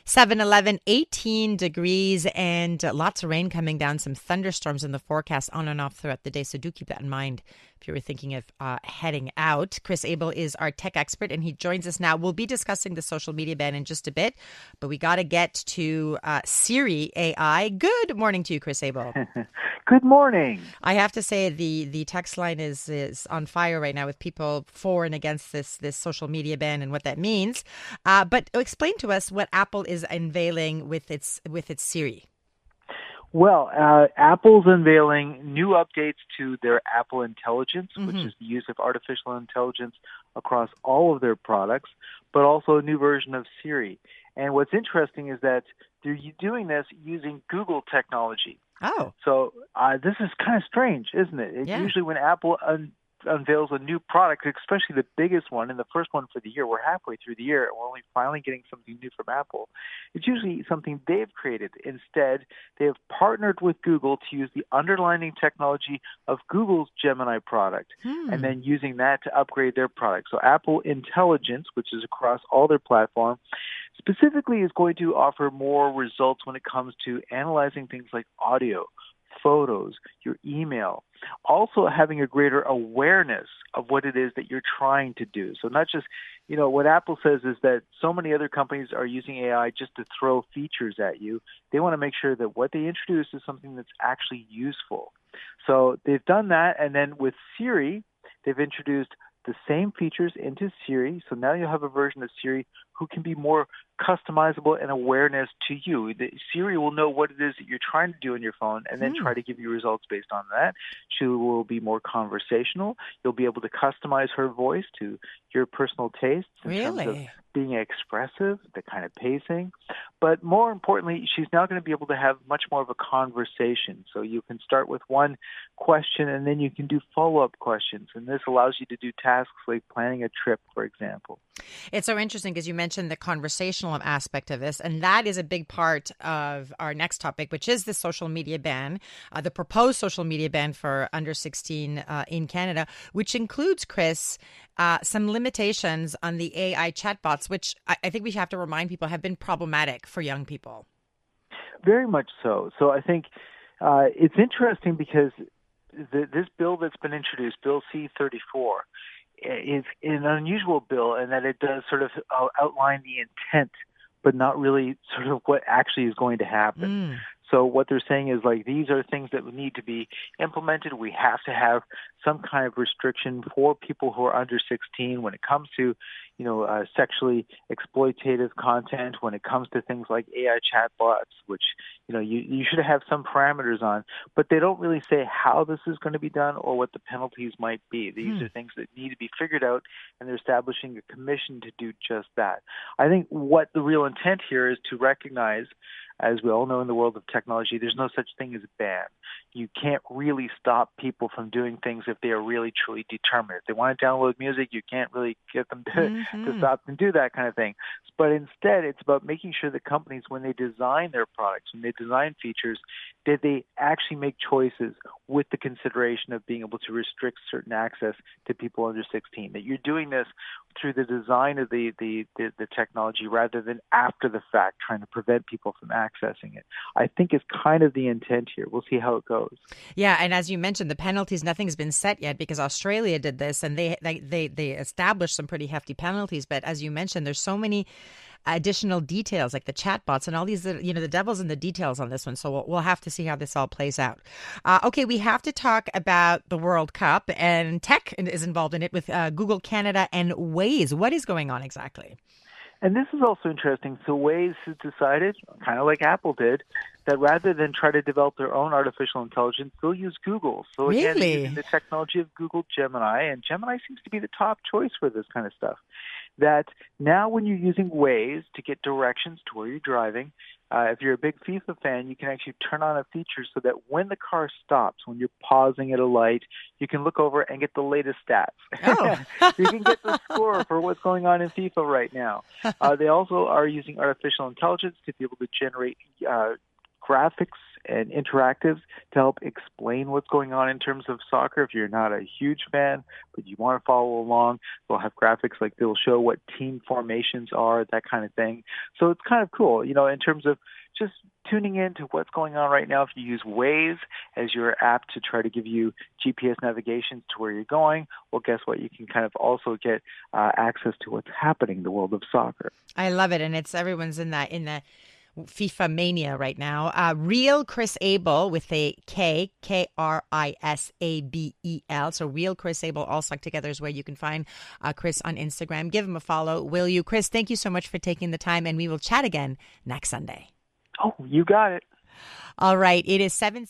7-Eleven, 18 degrees and lots of rain coming down, some thunderstorms in the forecast on and off throughout the day. So do keep that in mind if you were thinking of heading out. Chris Abel is our tech expert and he joins us now. We'll be discussing the social media ban in just a bit, but we got to get to Siri AI. Good morning to you, Chris Abel. Good morning. I have to say the text line is on fire right now with people for and against this social media ban and what that means. But explain to us what Apple is unveiling with its Siri. Well, Apple's unveiling new updates to their Apple Intelligence, which is the use of artificial intelligence across all of their products, but also a new version of Siri. And what's interesting is that they're doing this using Google technology. Oh. So this is kind of strange, isn't it? Yeah. Usually when Apple unveils a new product, especially the biggest one and the first one for the year, we're halfway through the year and we're only finally getting something new from Apple. It's usually something they've created. Instead, they have partnered with Google to use the underlying technology of Google's Gemini product and then using that to upgrade their product. So Apple Intelligence, which is across all their platform, specifically is going to offer more results when it comes to analyzing things like audio, photos, your email, also having a greater awareness of what it is that you're trying to do. So not just, what Apple says is that so many other companies are using AI just to throw features at you. They want to make sure that what they introduce is something that's actually useful. So they've done that, and then with Siri, they've introduced the same features into Siri. So now you have a version of Siri who can be more customizable and awareness to you. Siri will know what it is that you're trying to do on your phone and then try to give you results based on that. She will be more conversational. You'll be able to customize her voice to your personal tastes in terms of being expressive, the kind of pacing. But more importantly, she's now going to be able to have much more of a conversation. So you can start with one question and then you can do follow-up questions. And this allows you to do tasks like planning a trip, for example. It's so interesting because you mentioned the conversational aspect of this, and that is a big part of our next topic, which is the social media ban, the proposed social media ban for under 16 in Canada, which includes, Chris, some limitations on the AI chatbots, which I think we have to remind people have been problematic for young people. Very much so. So I think it's interesting because this bill that's been introduced, Bill C-34, is an unusual bill in that it does sort of outline the intent, but not really sort of what actually is going to happen. So what they're saying is like these are things that need to be implemented. We have to have some kind of restriction for people who are under 16 when it comes to, sexually exploitative content, when it comes to things like AI chatbots, which, you should have some parameters on. But they don't really say how this is going to be done or what the penalties might be. These are things that need to be figured out, and they're establishing a commission to do just that. I think what the real intent here is to recognize, as we all know in the world of technology, there's no such thing as a ban. You can't really stop people from doing things if they are really, truly determined. If they want to download music, you can't really get them to stop and do that kind of thing. But instead, it's about making sure that companies, when they design their products, when they design features, that they actually make choices with the consideration of being able to restrict certain access to people under 16. That you're doing this through the design of the technology rather than after the fact, trying to prevent people from accessing it. I think is kind of the intent here. We'll see how it goes. Yeah, and as you mentioned, the penalties, nothing's been set yet because Australia did this and they established some pretty hefty penalties. But as you mentioned, there's so many additional details like the chatbots and all these, the devil's in the details on this one. So we'll have to see how this all plays out. Okay, we have to talk about the World Cup, and tech is involved in it with Google Canada and Waze. What is going on exactly? And this is also interesting. So Waze has decided, kind of like Apple did, that rather than try to develop their own artificial intelligence, they'll use Google. So again, using the technology of Google Gemini, and Gemini seems to be the top choice for this kind of stuff. That now when you're using Waze to get directions to where you're driving, if you're a big FIFA fan, you can actually turn on a feature so that when the car stops, when you're pausing at a light, you can look over and get the latest stats. Oh. You can get the score for what's going on in FIFA right now. They also are using artificial intelligence to be able to generate graphics and interactives to help explain what's going on in terms of soccer. If you're not a huge fan, but you want to follow along, they'll have graphics like they'll show what team formations are, that kind of thing. So it's kind of cool, in terms of just tuning in to what's going on right now. If you use Waze as your app to try to give you GPS navigation to where you're going, well, guess what? You can kind of also get access to what's happening in the world of soccer. I love it, and everyone's in the FIFA mania right now. Real Chris Abel with a K, Krisabel. So Real Chris Abel, all stuck together, is where you can find Chris on Instagram. Give him a follow, will you? Chris, thank you so much for taking the time, and we will chat again next Sunday. Oh, you got it. All right. It is 7:16.